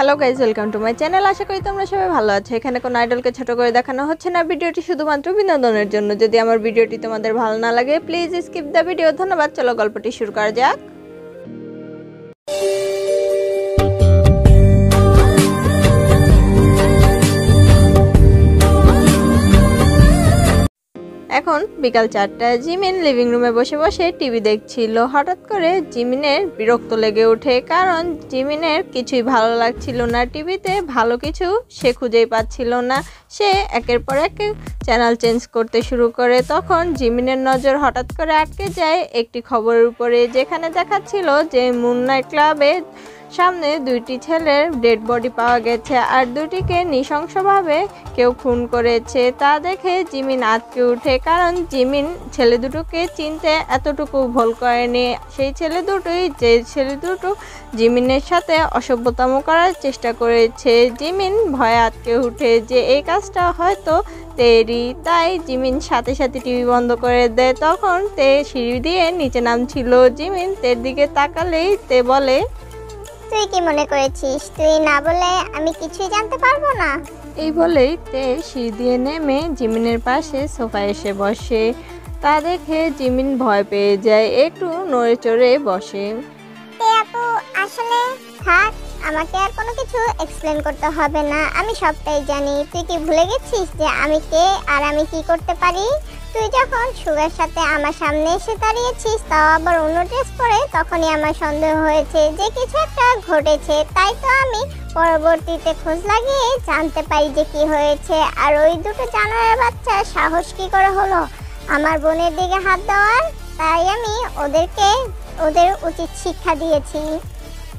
Hello guys, welcome to my channel. আশা করি তোমরা সবাই ভালো আছো। এখানে কোনো আইডলকে ছোট করে দেখানো হচ্ছে না, ভিডিওটি শুধুমাত্র বিনোদনের জন্য। যদি আমার ভিডিওটি তোমাদের ভালো না লাগে প্লিজ স্কিপ দ্য ভিডিও। ধন্যবাদ। চলো গল্পটি শুরু করা যাক। এখন বিকাল 4টা। জিমিন লিভিং রুমে বসে বসে টিভি দেখছিল। হঠাৎ করে জিমিনের বিরক্ত লেগে ওঠে, কারণ জিমিনের কিছুই ভালো লাগছিল না। টিভিতে ভালো কিছু সে খুঁজেই পাচ্ছিল না। সে একের পর এক চ্যানেল চেঞ্জ করতে শুরু করে। তখন জিমিনের নজর হঠাৎ করে আটকে যায় একটি খবরের উপরে, যেখানে দেখাচ্ছিল যে মুন নাইট ক্লাবে সামনে দুইটি ছেলের ডেড বডি পাওয়া গেছে, আর দুটিকে নৃশংসভাবে কেউ খুন করেছে। তা দেখে জিমিন আঁতকে উঠে, কারণ জিমিন ছেলে দুটোকে চিনতে এতটুকু ভুল করেনি। সেই ছেলে দুটোই যে ছেলে দুটো জিমিনের সাথে অসভ্যতম করার চেষ্টা করেছে। জিমিন ভয়ে আঁতকে উঠে যে এই কাজটা হয়তো তেরি। তাই জিমিন সাথে সাথে টিভি বন্ধ করে দেয়। তখন তে সিঁড়ি দিয়ে নিচে নামছিল। জিমিন তের দিকে তাকালেই তে বলে, তুই কি মনে করেছিস তুই না বলে আমি কিছুই জানতে পারবো না? এই বলেই তে সিঁড়ি দিয়ে নেমে জিমিনের পাশে সোফায় এসে বসে। তা দেখে জিমিন ভয় পেয়ে যায়, একটু নড়ে চড়ে বসে। তে আপু, আসলে থাক, আমাকে আর কোনো কিছু এক্সপ্লেন করতে হবে না, আমি সবটাই জানি। তুই কি ভুলে গেছিস যে আমি কে আর আমি কি করতে পারি? তুই যখন সুগার সাথে আমার সামনে এসে দাঁড়িয়েছিস, তাও আবার অন্য ড্রেস পরে, তখনই আমার সন্দেহ হয়েছে যে কিছু একটা ঘটেছে। তাই তো আমি পরবর্তীতে খোঁজ লাগিয়ে জানতে পারি যে কি হয়েছে। আর ওই দুটো জানোয়ারের বাচ্চার সাহস কি করে হলো আমার বোনের দিকে হাত দেওয়ার? তাই আমি ওদের উচিত শিক্ষা দিয়েছি।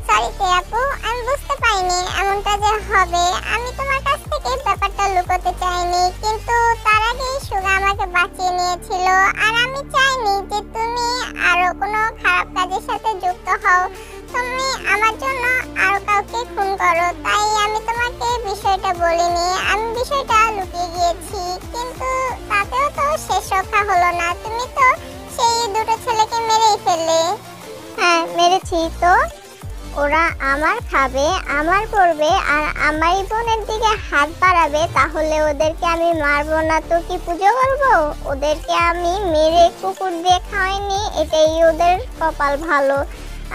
সরি তে আপু, আমি বুঝতে পারিনি এমনটা যে হবে। আমি তোমার কাছ থেকে ব্যাপারটা লুকোতে চাইনি, কিন্তু তার আগে সুগা আমাকে বাঁচিয়ে নিয়েছিল। আর আমি চাইনি যে তুমি আরো কোনো খারাপ কাজের সাথে যুক্ত হও, তুমি আমার জন্য আরো কাউকে খুন করো। তাই আমি তোমাকে বিষয়টা বলিনি, আমি বিষয়টা লুকিয়ে গিয়েছি। কিন্তু তাতেও তো শেষ রক্ষা হলো না, তুমি তো সেই দুটো ছেলেকে মেরেই ফেললে। হ্যাঁ, মেরেছি তো। ওরা আমার খাবে, আমার করবে, আর আমারই বোনের দিকে হাত বাড়াবে। তাহলে ওদেরকে আমি মারবো না তো কি পুজো করবো? ওদেরকে আমি মেরে কুকুর দিয়ে খাওয়াইনি, এটাই ওদের কপাল ভালো।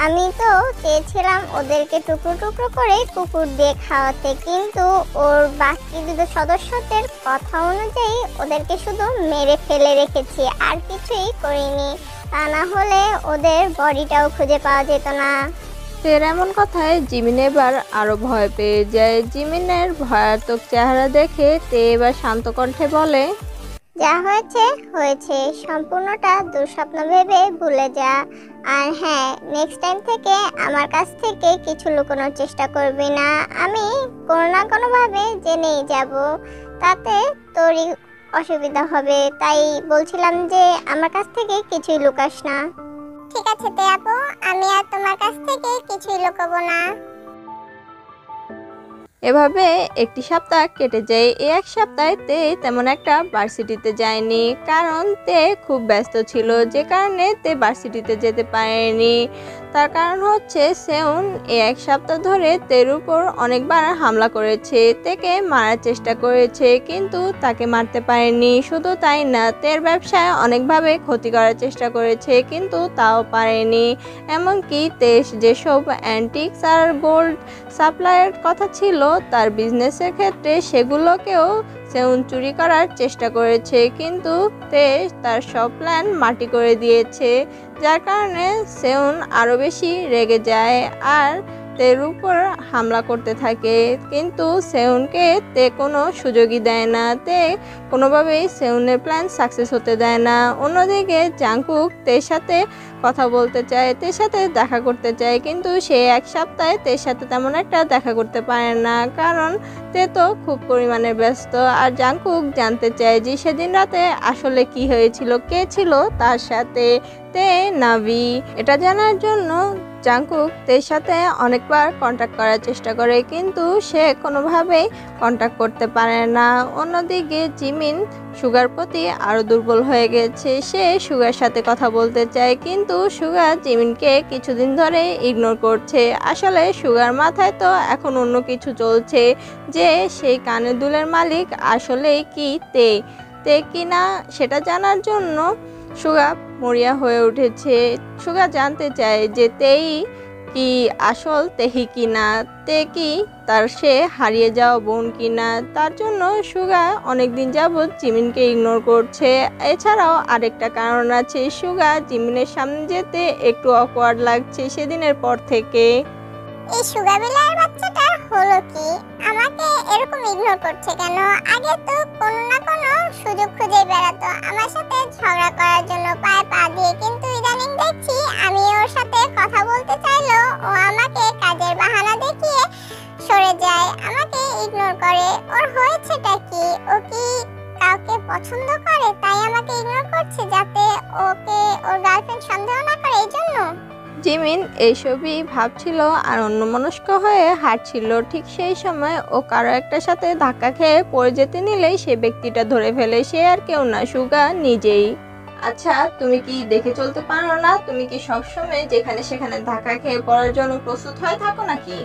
আমি তো চেয়েছিলাম ওদেরকে টুকরো টুকরো করে কুকুর দিয়ে খাওয়াতে, কিন্তু ওর বাকি দুটো সদস্যদের কথা অনুযায়ী ওদেরকে শুধু মেরে ফেলে রেখেছি, আর কিছুই করিনি। তা না হলে ওদের বডিটাও খুঁজে পাওয়া যেত না। তের এমন কথায় জিমিন এবার আরো ভয় পেয়ে যায়। জিমিনের ভয়াত্মক চেহারা দেখে তে এবার শান্ত কণ্ঠে বলে, যা হয়েছে হয়েছে, সম্পূর্ণটা দুঃস্বপ্ন ভেবে ভুলে যা। আর হ্যাঁ, নেক্সট টাইম থেকে আমার কাছ থেকে কিছু লুকানোর চেষ্টা করবি না। আমি কোনো না কোনোভাবে জেনেই যাব, তাতে তোরই অসুবিধা হবে। তাই বলছিলাম যে আমার কাছ থেকে কিছুই লুকাস না। ঠিক আছে তে আপু, আমি আর তোমার কাছ থেকে কিছুই লুকাবো না। এভাবে একটি সপ্তাহ কেটে যায়। এই এক সপ্তাহে তে তেমন একটা ভার্সিটিতে যায়নি, কারণ তে খুব ব্যস্ত ছিল, যে কারণে তে ভার্সিটিতে যেতে পারেনি। তার কারণ হচ্ছে সেউন এই এক সপ্তাহ ধরে তের উপর অনেকবার হামলা করেছে, তেকে মারার চেষ্টা করেছে, কিন্তু তাকে মারতে পারেনি। শুধু তাই না, তের ব্যবসায় অনেকভাবে ক্ষতি করার চেষ্টা করেছে, কিন্তু তাও পারেনি। এমনকি তে যেসব অ্যান্টিক্স আর গোল্ড সাপ্লাইয়ের কথা ছিল তার বিজনেসের ক্ষেত্রে, সেগুলোকেও সেউন চুরি করার চেষ্টা করেছে, কিন্তু তে তার সব প্ল্যান মাটি করে দিয়েছে। যার কারণে সেউন আরও বেশি রেগে যায় আর তের উপর হামলা করতে থাকে, কিন্তু সেউনকে তে কোনো সুযোগই দেয় না। তে কোনোভাবেই সেউনের প্ল্যান সাকসেস হতে দেয় না। অন্যদিকে জাংকুক তের সাথে কথা বলতে চায়, তের সাথে দেখা করতে চায়, কিন্তু সে এক সপ্তাহে তের সাথে তেমন একটা দেখা করতে পারে না, কারণ তে তো খুব পরিমাণে ব্যস্ত। আর জাংকুক জানতে চায় যে সেদিন রাতে আসলে কি হয়েছিল, কে ছিল তার সাথে। তে নাভি। এটা জানার জন্য জাংকুক তের সাথে অনেকবার কন্ট্যাক্ট করার চেষ্টা করে, কিন্তু সে কোনোভাবেই কন্ট্যাক্ট করতে পারে না। অন্যদিকে জিমিন সুগার প্রতি আরও দুর্বল হয়ে গেছে। সে সুগার সাথে কথা বলতে চায়, কিন্তু সুগার জিমিনকে কিছুদিন ধরে ইগনোর করছে। আসলে সুগার মাথায় তো এখন অন্য কিছু চলছে, যে সেই কানের দুলের মালিক আসলেই কি তে কিনা সেটা জানার জন্য সুগা মরিয়া হয়ে উঠেছে। সুগা জানতে চায় যে তেই কি আসল তেহি কিনা, তে কি তার সে হারিয়ে যাওয়া বোন কিনা। তার জন্য সুগা অনেকদিন যাবৎ জিমিনকে ইগনোর করছে। এছাড়াও আরেকটা কারণ আছে, সুগা জিমিনের সামনে যেতে একটু অকওয়ার্ড লাগছে সেদিনের পর থেকে। এই সুগা বিলার বাচ্চাটা হলো কি, আমাকে এরকম ইগনোর করছে কেন? আগে তো কোনো না কোনো সুযোগ খুঁজে বেড়াতো আমার সাথে ঝগড়া করার জন্য পায়ে পা দিয়ে, কিন্তু ইদানিং দেখছি আমি ওর সাথে কথা বলতে চাইলো ও আমাকে কাজের বাহানা দেখিয়ে সরে যায়, আমাকে ইগনোর করে। ওর হয়েছেটা কি? ও কি কাউকে পছন্দ করে তাই আমাকে ইগনোর করছে, যাতে ওকে ওর গার্লফ্রেন্ড সন্দেহ না করে এই জন্য? জিমিন এইসবই ভাবছিল আর অন্যমনস্ক হয়ে হাঁটছিল। ঠিক সেই সময় ও কারো একটার সাথে ধাক্কা খেয়ে পড়ে যেতে নিলেই সে ব্যক্তিটা ধরে ফেলে। সে আর কেউ না, সুগা নিজেই। আচ্ছা, তুমি কি দেখে চলতে পারো না? তুমি কি সবসময় যেখানে সেখানে ধাক্কা খেয়ে পড়ার জন্য প্রস্তুত হয়ে থাকো নাকি?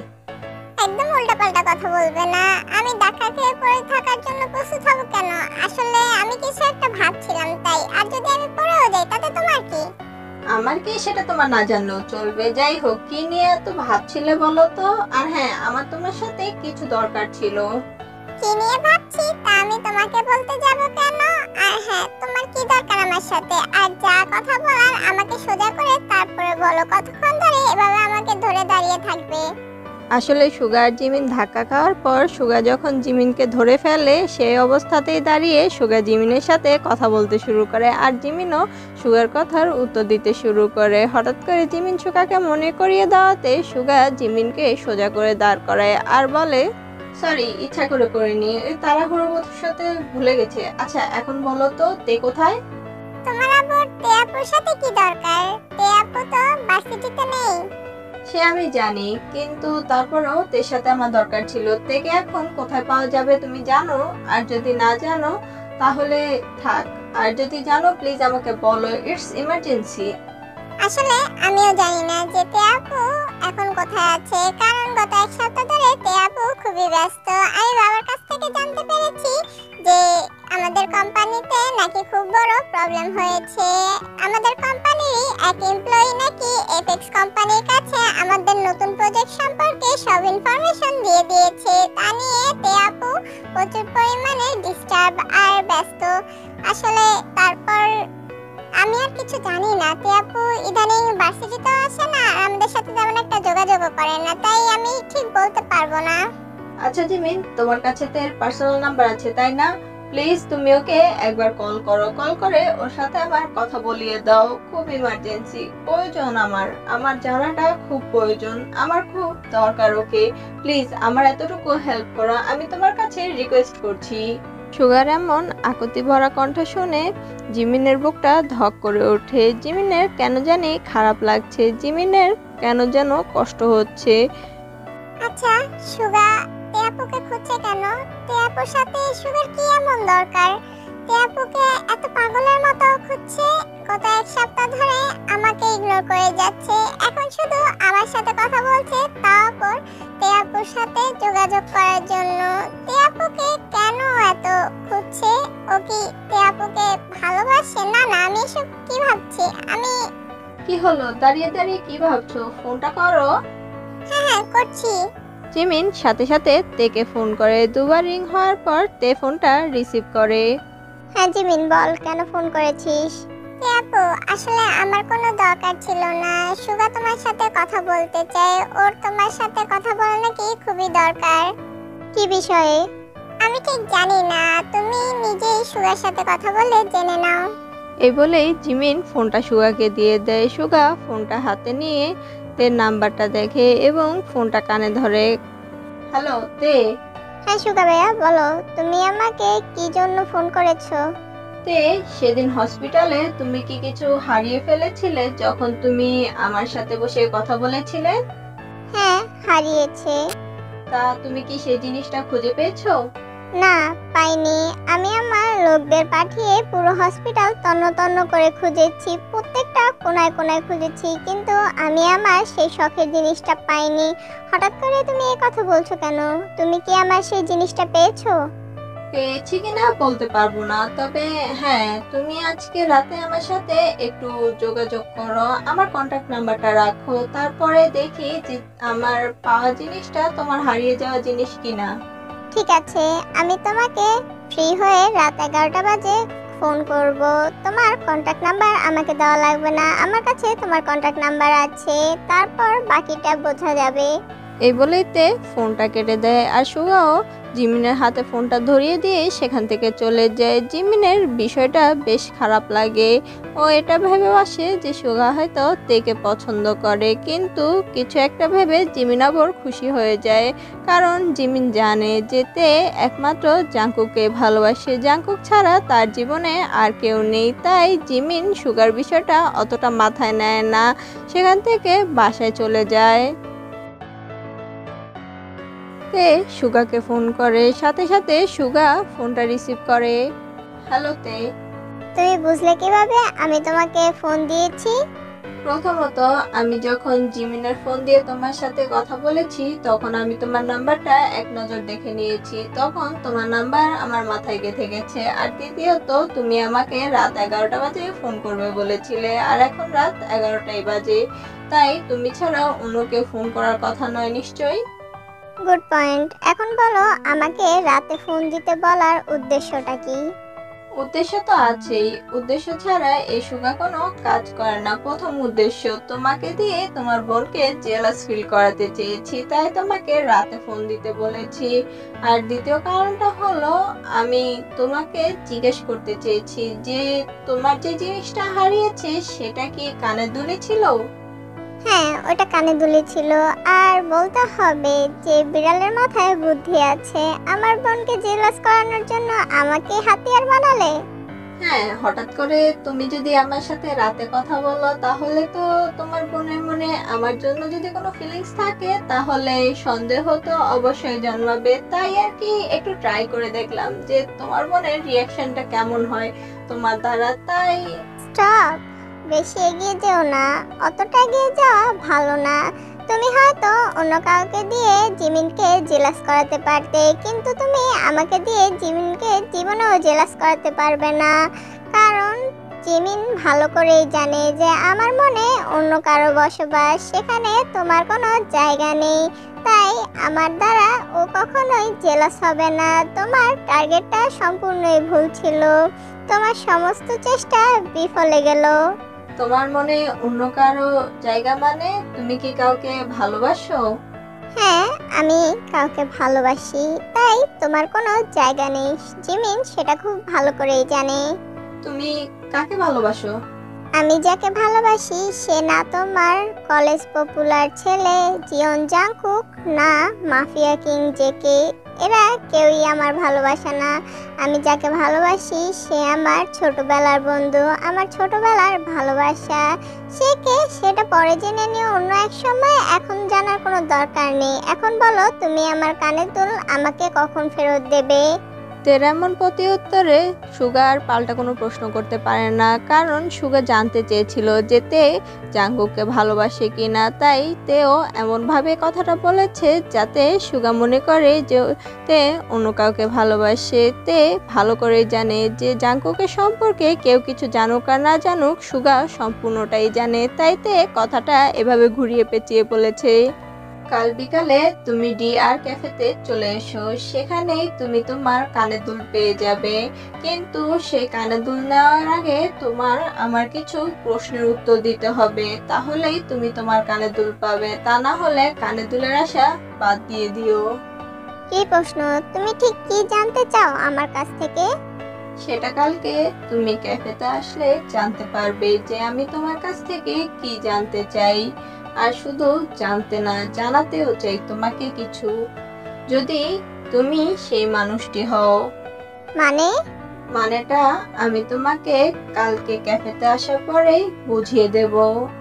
একদম উল্টাপাল্টা কথা বলবে না। আমি ধাক্কা খেয়ে পড়ে থাকার জন্য প্রস্তুত হব কেন? আসলে আমি কিছু একটা ভাবছিলাম তাই। আর যদি আমি পড়েও যাই তাতে তোমার কি? আমার কি সেটা তোমার না জানলেও চলবে। যাই হোক, কি নিয়ে এত ভাবছিলে বলো তো? আর হ্যাঁ, আমার তোমার সাথে কিছু দরকার ছিল। কি নিয়ে ভাবছি তা আমি তোমাকে বলতে যাব কেন? আর হ্যাঁ, তোমার কি দরকার আমার সাথে? আর যা কথা বলার আমাকে সোজা করে তারপরে বলো। কতক্ষণ ধরে এভাবে আমাকে ধরে দাঁড়িয়ে থাকবে? আসলে সুগা আর জিমিন ধাক্কা খাওয়ার পর সুগা যখন জিমিনকে ধরে ফেলে, সেই অবস্থাতেই দাঁড়িয়ে সুগা জিমিনের সাথে কথা বলতে শুরু করে, আর জিমিনও সুগার কথার উত্তর দিতে শুরু করে। হঠাৎ করে জিমিন সুগাকে মনে করিয়ে দেওয়াতে সুগা জিমিনকে সোজা করে দাঁড় করায় আর বলে, সরি, ইচ্ছা করে করিনি, তাড়াহুড়োর সাথে ভুলে গেছে। আচ্ছা, এখন বলো তো তে কোথায়? তোমার আবার তে আপুর সাথে কি দরকার? তে আপু তো ভার্সিটিতে নেই। সে আমি জানি, কিন্তু তারপরেও তের সাথে আমার দরকার ছিল। তেকে এখন কোথায় পাওয়া যাবে তুমি জানো? আর যদি না জানো তাহলে থাক, আর যদি জানো প্লিজ আমাকে বলো, ইটস ইমার্জেন্সি। আসলে আমিও জানি না যে তে আপু এখন কোথায় আছে, কারণ গত এক সপ্তাহ ধরে তে আপু খুবই ব্যস্ত। আমি বাবার কাছ থেকে জানতে পেরেছি যে আমাদের কোম্পানিতে নাকি খুব বড় প্রবলেম হয়েছে। আমাদের কোম্পানির এক এমপ্লয়ি নাকি এপেক্স কোম্পানির কাছে আমাদের নতুন প্রজেক্ট সম্পর্কে সব ইনফরমেশন দিয়ে দিয়েছে। তা নিয়ে তে আপু প্রচুর পরিমাণে ডিস্টার্ব আর ব্যস্ত। আসলে তারপর আমি আর কিছু জানি না। তে আপু ইদানিং ভার্সিটিতে আসে না, আর আমাদের সাথে তেমন একটা যোগাযোগও করে না, তাই আমি ঠিক বলতে পারবো না। আচ্ছা জিমিন, তোমার কাছে তো এর পার্সোনাল নাম্বার আছে তাই না? প্লিজ তুমি ওকে একবার কল করো, কল করে ওর সাথে আমার কথা বলিয়ে দাও। খুব ইমার্জেন্সি প্রয়োজন, আমার জানাটা খুব প্রয়োজন, আমার খুব দরকার ওকে। প্লিজ আমার এতটুকু হেল্প করো, আমি তোমার কাছে রিকোয়েস্ট করছি। সুগার এমন আকুতি ভরা কণ্ঠ শুনে জিমিনের বুকটা ধক করে ওঠে। জিমিনের কেন জানি খারাপ লাগছে, জিমিনের কেন যেন কষ্ট হচ্ছে। আচ্ছা, সুগা তে আপুকে খুঁজছে কেন? তে আপুর সাথে সুগার কি এমন দরকার? তে আপুকে এত পাগলের মতো খুঁজছে। গত এক সপ্তাহ ধরে আমাকে ইগনোর করে যাচ্ছে, এখন শুধু আমার সাথে কথা বলছে, তাও আবার তে আপুর সাথে যোগাযোগ করার জন্য। তে আপুকে কেন এত খুঁজছে? ও কি তে আপুকে ভালোবাসে? না না, আমি এসব কি ভাবছি? আমি কি হলো, দাঁড়িয়ে দাঁড়িয়ে কি ভাবছো? ফোনটা করো। হ্যাঁ হ্যাঁ করছি। জিমিন সাথে সাথে তেকে ফোন করে। দুবার রিং হওয়ার পর তে ফোনটা রিসিভ করে। হ্যাঁ জিমিন, বল কেন ফোন করেছিস? তে আপু, আসলে আমার কোনো দরকার ছিল না। সুগা তোমার সাথে কথা বলতে চায়, ওর তোমার সাথে কথা বলা নাকি খুবই দরকার। কি বিষয়ে? আমি ঠিক জানি না, তুমি নিজেই সুগার সাথে কথা বলে জেনে নাও। এই বলেই জিমিন ফোনটা সুগাকে দিয়ে দেয়। সুগা ফোনটা হাতে নিয়ে তের নাম্বারটা দেখে এবং ফোনটা কানে ধরে। হ্যালো তে। হ্যাঁ সুগা ভাইয়া, বলো তুমি আমাকে কি জন্য ফোন করেছো? তে সেদিন হসপিটালে তুমি কি কিছু হারিয়ে ফেলেছিলে যখন তুমি আমার সাথে বসে কথা বলেছিলে? হ্যাঁ, হারিয়েছে। তা তুমি কি সেই জিনিসটা খুঁজে পেয়েছো? না, পাইনি। আমি আমার লোকদের পাঠিয়ে পুরো হসপিটাল তন্ন তন্ন করে খুঁজেছি, প্রত্যেকটা কোনায় কোনায় খুঁজেছি, কিন্তু আমি আমার সেই শখের জিনিসটা পাইনি। হঠাৎ করে তুমি এই কথা বলছো কেন? তুমি কি আমার সেই জিনিসটা পেয়েছো? পেয়েছি কিনা বলতে পারবো না, তবে হ্যাঁ, তুমি আজকে রাতে আমার সাথে একটু যোগাযোগ করো, আমার কন্টাক্ট নাম্বারটা রাখো, তারপরে দেখি যে আমার পাওয়া জিনিসটা তোমার হারিয়ে যাওয়া জিনিস কিনা। ঠিক আছে, আমি তোমাকে ফ্রি হয়ে রাত 11টা বাজে ফোন করব। তোমার কন্টাক্ট নাম্বার আমাকে দেওয়া লাগবে না, আমার কাছে তোমার কন্টাক্ট নাম্বার আছে, তারপর বাকিটা বোঝা যাবে। এই বলেইতে ফোনটা কেটে দেয় আর সুগাও জিমিনের হাতে ফোনটা ধরিয়ে দিয়ে সেখান থেকে চলে যায়। জিমিনের বিষয়টা বেশ খারাপ লাগে। ও এটা ভেবে বসে যে সুগা হয়তো তেকে পছন্দ করে, কিন্তু কিছু একটা ভেবে জিমিন আবার খুশি হয়ে যায়, কারণ জিমিন জানে যে তে একমাত্র জাংকুককে ভালোবাসে, জাংকুক ছাড়া তার জীবনে আর কেউ নেই। তাই জিমিন সুগার বিষয়টা অতটা মাথায় নেয় না, সেখান থেকে বাসায় চলে যায়। তে সুগাকে ফোন করে, সাথে সাথে সুগা ফোনটা রিসিভ করে। হ্যালো তে। তুমি বুঝলে কিভাবে আমি তোমাকে ফোন দিয়েছি? প্রথমত আমি যখন জিমিনের ফোন দিয়ে তোমার সাথে কথা বলেছি তখন আমি তোমার নাম্বারটা এক নজর দেখে নিয়েছি, তখন তোমার নাম্বার আমার মাথায় গেঁথে গেছে। আর দ্বিতীয়ত তুমি আমাকে রাত 11টা বাজে ফোন করবে বলেছিলে, আর এখন রাত 11টাই বাজে, তাই তুমি ছাড়া অন্য কেউ ফোন করার কথা নয় নিশ্চয়ই। Good point. এখন বলো আমাকে রাতে ফোন দিতে বলার উদ্দেশ্যটা কি? উদ্দেশ্য তো আছেই, উদ্দেশ্য ছাড়া এই সুগা কোনো কাজ করে না। প্রথম উদ্দেশ্য, তোমাকে দিয়ে তোমার বোনকে জেলাস ফিল করাতে চেয়েছি, তাই তোমাকে রাতে ফোন দিতে বলেছি। আর দ্বিতীয় কারণটা হলো আমি তোমাকে জিজ্ঞেস করতে চেয়েছি যে তোমার যে জিনিসটা হারিয়েছে সেটা কি কানের দুলে ছিল? হ্যাঁ, ওটা কানে দুলে ছিল। আর বলতে হবে যে বিড়ালের মাথায় বুদ্ধি আছে, আমার বোনকে জেলাস করানোর জন্য আমাকে হাতিয়ার বানালে। হ্যাঁ, হঠাৎ করে তুমি যদি আমার সাথে রাতে কথা বলো তাহলে তো তোমার বোনের মনে আমার জন্য যদি কোনো ফিলিংস থাকে তাহলে সন্দেহ তো অবশ্যই জন্মাবে, তাই আর কি একটু ট্রাই করে দেখলাম যে তোমার বোনের রিয়াকশনটা কেমন হয় তোমার দ্বারা। তাই স্টপ, বেশি এগিয়ে যেও না, অতটা এগিয়ে যাওয়া ভালো না। তুমি হয়তো অন্য কাউকে দিয়ে জিমিনকে জেলাস করাতে পারতে, কিন্তু তুমি আমাকে দিয়ে জিমিনকে জীবনেও জেলাস করাতে পারবে না, কারণ জিমিন ভালো করেই জানে যে আমার মনে অন্য কারো বসবাস, সেখানে তোমার কোনো জায়গা নেই। তাই আমার দ্বারা ও কখনোই জেলাস হবে না। তোমার টার্গেটটা সম্পূর্ণই ভুল ছিল, তোমার সমস্ত চেষ্টা বিফলে গেল। তোমার মনে অন্য কারো জায়গা মানে তুমি কি কাউকে ভালোবাসো? হ্যাঁ, আমি কাউকে ভালোবাসি, তাই তোমার কোনো জায়গা নেই। জিমিন সেটা খুব ভালো করেই জানে। তুমি কাকে ভালোবাসো? আমি যাকে ভালোবাসি সে না তোমার কলেজ পপুলার ছেলে জিয়ন জাংকুক, না মাফিয়া কিং জেকে, এরা কেউই আমার ভালোবাসা না। আমি যাকে ভালোবাসি সে আমার ছোটবেলার বন্ধু, আমার ছোটবেলার ভালোবাসা। সে কে সেটা পরে জেনে নিও অন্য এক সময়, এখন জানার কোনো দরকার নেই। এখন বলো তুমি আমার কানের দুল আমাকে কখন ফেরত দেবে? তের এমন প্রতি উত্তরে সুগা আর পাল্টা কোনো প্রশ্ন করতে পারে না, কারণ সুগা জানতে চেয়েছিল যে তে জাংকুককে ভালোবাসে কিনা, তাই তেও এমনভাবে কথাটা বলেছে যাতে সুগা মনে করে যে তে অন্য কাউকে ভালোবাসে। তে ভালো করে জানে যে জাংকুকের সম্পর্কে কেউ কিছু জানুক আর না জানুক সুগা সম্পূর্ণটাই জানে, তাই তে কথাটা এভাবে ঘুরিয়ে পেঁচিয়ে বলেছে। কাল বিকালে তুমি ডিআর ক্যাফেতে চলে এসো, সেখানেই তুমি তোমার কানের দুল পেয়ে যাবে, কিন্তু সেই কানের দুল নেওয়ার আগে তোমার আমার কিছু প্রশ্নের উত্তর দিতে হবে, তাহলেই তুমি তোমার কানের দুল পাবে, তা না হলে কানের দুলের আশা বাদ দিয়ে দিও। কি প্রশ্ন? তুমি ঠিক কি জানতে চাও আমার কাছ থেকে? সেটা কালকে তুমি ক্যাফেতে আসলে জানতে পারবে যে আমি তোমার কাছ থেকে কি জানতে চাই। আর শুধু জানতে না, জানাতেও চাই তোমাকে কিছু, যদি তুমি সেই মানুষটি হও। মানে? মানেটা আমি তোমাকে কালকে ক্যাফেতে আসার পরেই বুঝিয়ে দেব।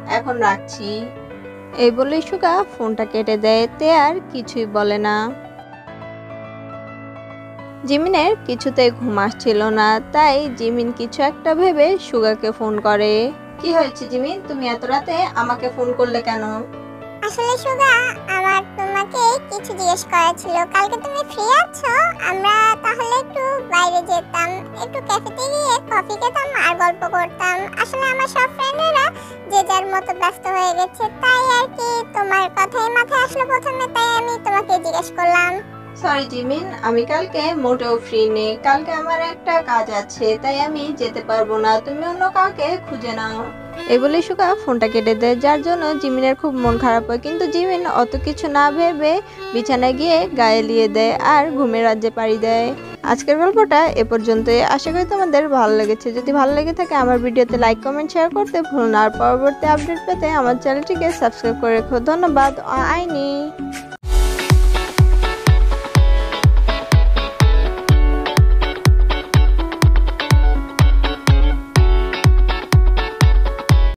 এখন রাখছি। এই বলেই সুগা ফোনটা কেটে দেয়। তে আর কিছুই বলে না। জিমিনের কিছুতেই ঘুম আসছিল না, তাই জিমিন কিছু একটা ভেবে সুগাকে ফোন করে। কি হয়েছে জিমিন, তুমি এত রাতে আমাকে ফোন করলে কেন? আসলে সুগা, আমার তোমাকে কিছু জিজ্ঞেস করার ছিল। কালকে তুমি ফ্রি আছো? আমরা তাহলে একটু বাইরে যেতাম, একটু ক্যাফেতে গিয়ে কফি খেতাম আর গল্প করতাম। আসলে আমার সব ফ্রেন্ডরা যে যার মতো ব্যস্ত হয়ে গেছে, তাই আর কি তোমার কথাই মাথায় আসলো প্রথমে, তাই আমি তোমাকে জিজ্ঞেস করলাম। সরি জিমিন, আমি কালকে মোটেও ফ্রি নেই। কালকে আমার একটা কাজ আছে, তাই আমি যেতে পারবো না। তুমি অন্য কাউকে খুঁজে নাও। এই বলে সুগা ফোনটা কেটে দেয়, যার জন্য জিমিনের খুব মন খারাপ হয়। কিন্তু জিমিন অত কিছু না ভেবে বিছানায় গিয়ে গায়ে লিয়ে দেয় আর ঘুমের রাজ্যে পাড়ি দেয়। আজকের গল্পটা এ পর্যন্তই। আশা করি তোমাদের ভালো লেগেছে। যদি ভালো লেগে থাকে আমার ভিডিওতে লাইক কমেন্ট শেয়ার করতে ভুলো না। আর পরবর্তী আপডেট পেতে আমার চ্যানেলটিকে সাবস্ক্রাইব করে রেখো। ধন্যবাদ। আইনি।